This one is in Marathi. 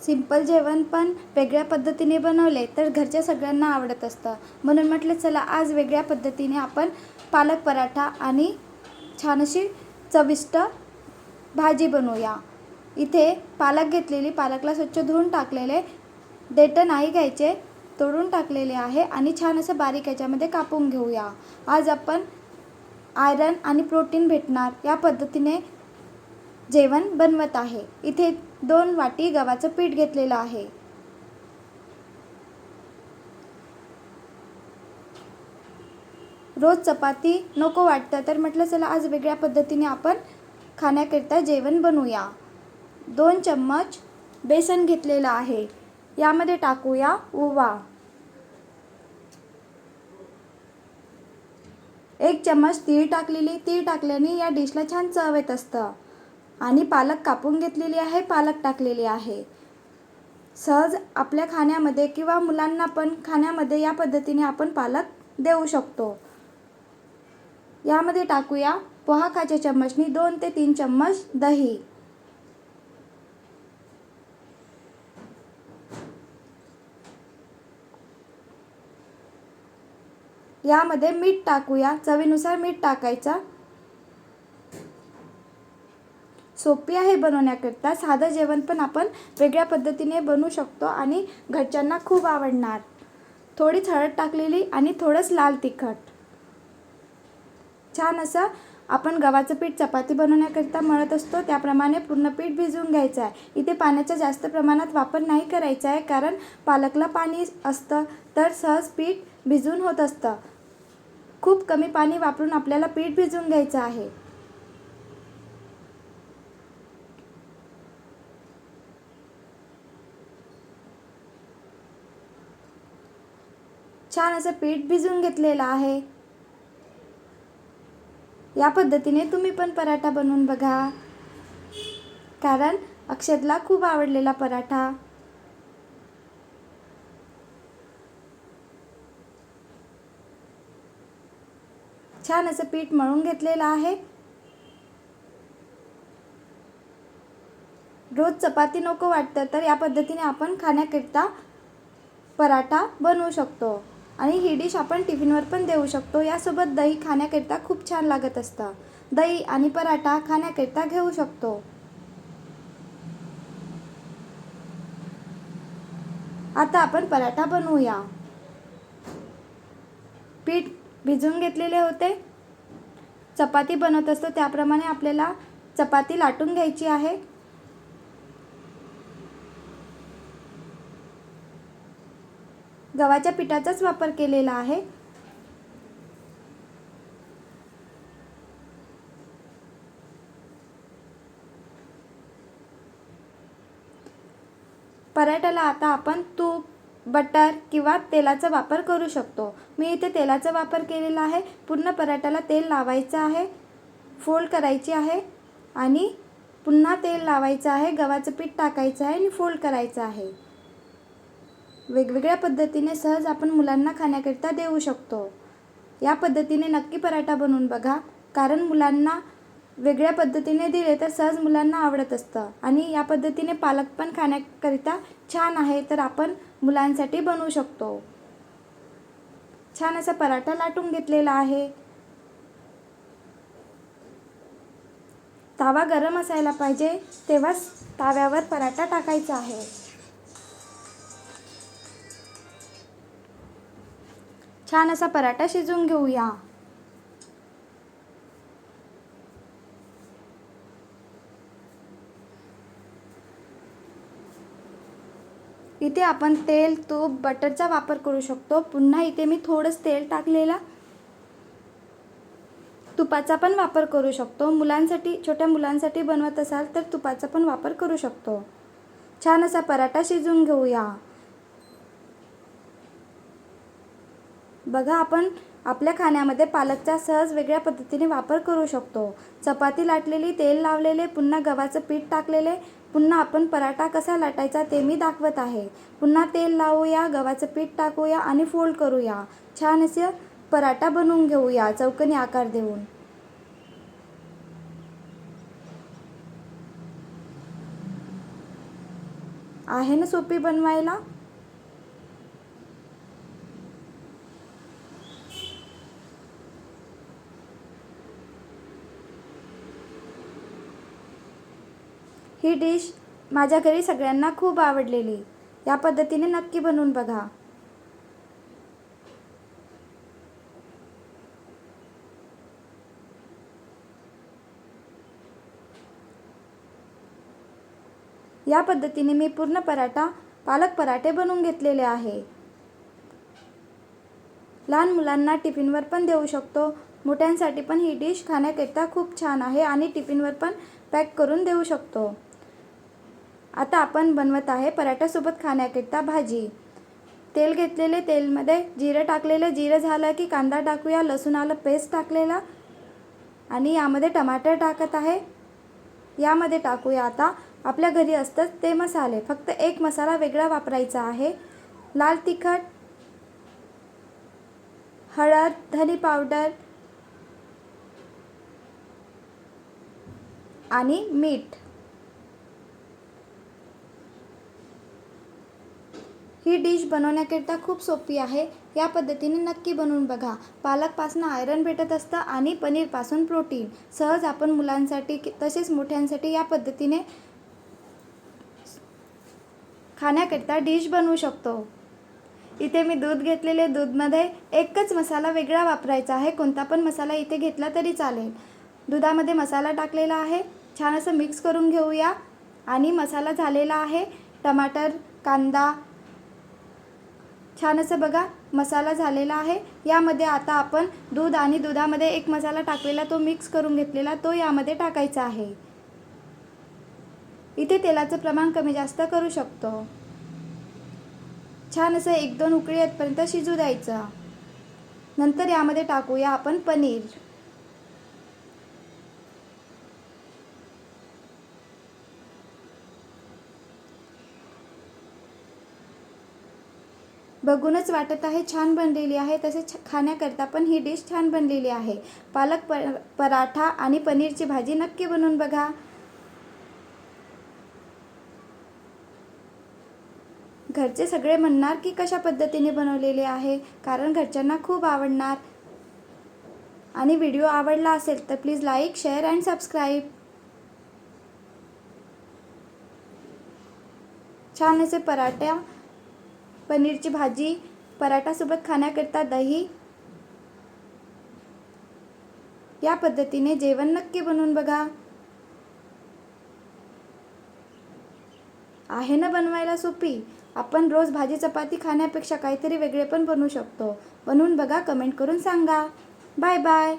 सिंपल जेवण पण वेगळ्या पद्धतीने बनवले तर घरच्या सगळ्यांना आवडत असतं. म्हणून म्हटलं चला आज वेगळ्या पद्धतीने आपण पालक पराठा आणि छान अशी चविष्ट भाजी बनवूया. इथे पालक घेतलेली, पालकला स्वच्छ धुवून टाकलेले, देठं नाही घ्यायचे, तोडून टाकलेले आहे आणि छान असं बारीक याच्यामध्ये कापून घेऊया. आज आपण आयरन आणि प्रोटीन भेटणार या पद्धतीने जेवण बनवत आहे. इथे 2 वाटी गव्हाचं पीठ घेतलेलं आहे. रोज चपाती नको वाटतं तर म्हटलं चला आज वेगळ्या पद्धतीने आपण खाण्याकरिता जेवण बनवूया. 2 चम्मच बेसन घेतलेलं आहे. यामध्ये टाकूया ओवा. 1 चम्मच तीळ टाकलेली. तीळ टाकल्याने या डिशला छान चव येत असतं. आणि पालक कापून घेतलेली आहे, पालक टाकलेली आहे. सहज आपल्या खाण्यामध्ये किंवा मुलांना पण खाण्यामध्ये या पद्धतीने आपण पालक देऊ शकतो. यामध्ये टाकूया पोहा खाच्या चम्मचनी 2 ते 3 चम्मच दही. यामध्ये मीठ टाकूया, चवीनुसार मीठ टाकायचं. सोपी आहे बनवण्याकरता. साधं जेवण पण आपण वेगळ्या पद्धतीने बनवू शकतो आणि घरच्यांना खूप आवडणार. थोडीच हळद टाकलेली आणि थोडंच लाल तिखट. छान असं आपण गव्हाचं पीठ चपाती बनवण्याकरिता मळत असतो त्याप्रमाणे पूर्ण पीठ भिजवून घ्यायचं आहे. इथे पाण्याचा जास्त प्रमाणात वापर नाही करायचा आहे, कारण पालकला पाणी असतं तर सहज पीठ भिजून होत असतं. खूप कमी पाणी वापरून आपल्याला पीठ भिजवून घ्यायचं आहे. छान असं पीठ भिजवून घेतलेलं आहे. या पद्धतीने तुम्ही पण पराठा बनवून बघा, कारण अक्षतला खूप आवडलेला पराठा. छान असं पीठ मळून घेतलेलं आहे. रोज चपाती नको वाटतं तर या पद्धतीने आपण खाण्याकरिता पराठा बनवू शकतो आणि ही डिश आपण टिफिनवर पण देऊ शकतो. यासोबत दही खाण्याकरिता खूप छान लागत असतं. दही आणि पराठा खाण्याकरिता घेऊ शकतो. आता आपण पराठा बनवूया. पीठ भिजवून घेतलेले होते. चपाती बनवत असतो त्याप्रमाणे आपल्याला चपाती लाटून घ्यायची आहे. गव्हाच्या पिठाचाच वापर केलेला आहे. पराठ्याला आता आपण तूप, बटर किंवा तेलाचा वापर करू शकतो. मी इथे तेलाचा वापर केलेला आहे. पूर्ण पराठ्याला तेल लावायचं आहे, फोल्ड करायची आहे आणि पुन्हा तेल लावायचं आहे. गव्हाचं पीठ टाकायचं आहे आणि फोल्ड करायचं आहे. वेगवेगळ्या पद्धतीने सहज आपण मुलांना खाण्याकरिता देऊ शकतो. या पद्धतीने नक्की पराठा बनवून बघा, कारण मुलांना वेगळ्या पद्धतीने दिले तर सहज मुलांना आवडत असतं आणि या पद्धतीने पालक पण खाण्याकरिता छान आहे तर आपण मुलांसाठी बनवू शकतो. छान असा पराठा लाटून घेतलेला आहे. तवा गरम असायला पाहिजे तेव्हाच तव्यावर पराठा टाकायचा आहे. छान असा पराठा शिजवून घेऊया. इथे आपण तेल, तूप, बटरचा वापर करू शकतो. पुन्हा इथे मी थोडंच तेल टाकलेला. तुपाचा पण वापर करू शकतो. मुलांसाठी, छोट्या मुलांसाठी बनवत असाल तर तुपाचा पण वापर करू शकतो. छान असा पराठा शिजवून घेऊया. बघा, आपण आपल्या खाण्यामध्ये पालकचा सहज वेगळ्या पद्धतीने वापर करू शकतो. चपाती लाटलेली, तेल लावलेले, पुन्हा गव्हाचं पीठ टाकलेले, पुन्हा आपण पराठा कसा लाटायचा ते मी दाखवत आहे. पुन्हा तेल लावूया, गव्हाचं पीठ टाकूया आणि फोल्ड करूया. छान असं पराठा बनवून घेऊया चौकोनी आकार देऊन. आहे ना सोपी बनवायला? ही डिश माझ्या घरी सगळ्यांना खूप आवडलेली. या पद्धतीने नक्की बनवून बघा. या पद्धतीने मी पूर्ण पालक पराठे बनवून घेतलेले आहे. लहान मुलांना टिफिनवर पण देऊ शकतो. मोठ्यांसाठी पण ही डिश खाण्याकरिता खूप छान आहे आणि टिफिनवर पण पॅक करून देऊ शकतो. आता आपण बनवत आहे पराठ्यासोबत खाण्याकरिता भाजी. तेल घेतलेले, तेलमध्ये जिरं टाकलेलं. जिरं झालं की कांदा टाकूया, लसूण आलं पेस्ट टाकलेला आणि यामध्ये टमाटर टाकत आहे. यामध्ये टाकूया आता आपल्या घरी असतात ते मसाले. फक्त एक मसाला वेगळा वापरायचा आहे. लाल तिखट, हळद, धनी पावडर आणि मीठ. ही डिश बनवण्याकरिता खूप सोपी आहे. या पद्धतीने नक्की बनवून बघा. पालकपासून आयरन भेटत असतं आणि पनीरपासून प्रोटीन. सहज आपण मुलांसाठी तसेच मोठ्यांसाठी या पद्धतीने खाण्याकरिता डिश बनवू शकतो. इथे मी दूध घेतलेले. दूधमध्ये एकच मसाला वेगळा वापरायचा आहे. कोणता पण मसाला इथे घेतला तरी चालेल. दुधामध्ये मसाला टाकलेला आहे. छान असं मिक्स करून घेऊया आणि मसाला झालेला आहे. टमाटर, कांदा, छान असं बघा मसाला झालेला आहे. यामध्ये आता आपण दूध आणि दुधामध्ये एक मसाला टाकलेला तो मिक्स करून घेतलेला तो यामध्ये टाकायचा आहे. इथे तेलाचं प्रमाण कमी जास्त करू शकतो. छान असं 1-2 उकळी येतपर्यंत शिजू द्यायचं. नंतर यामध्ये टाकूया आपण पनीर. बघूनच वाटत आहे छान बनलेली आहे. तसेच खाण्याकरता पण ही डिश छान बनलेली आहे. पालक पराठा आणि पनीरची भाजी नक्की बनवून बघा. घरचे सगळे म्हणणार की कशा पद्धतीने बनवलेले आहे, कारण घरच्यांना खूप आवडणार. आणि व्हिडिओ आवडला असेल तर please like, share and subscribe. छान असे पनीरची भाजी, पराठासोबत खाण्याकरिता दही. या पद्धतीने जेवण नक्की बनवून बघा. आहे ना बनवायला सोपी. आपण रोज भाजी चपाती खाण्यापेक्षा काहीतरी वेगळे पण बनवू शकतो. बनवून बघा, कमेंट करून सांगा. Bye bye.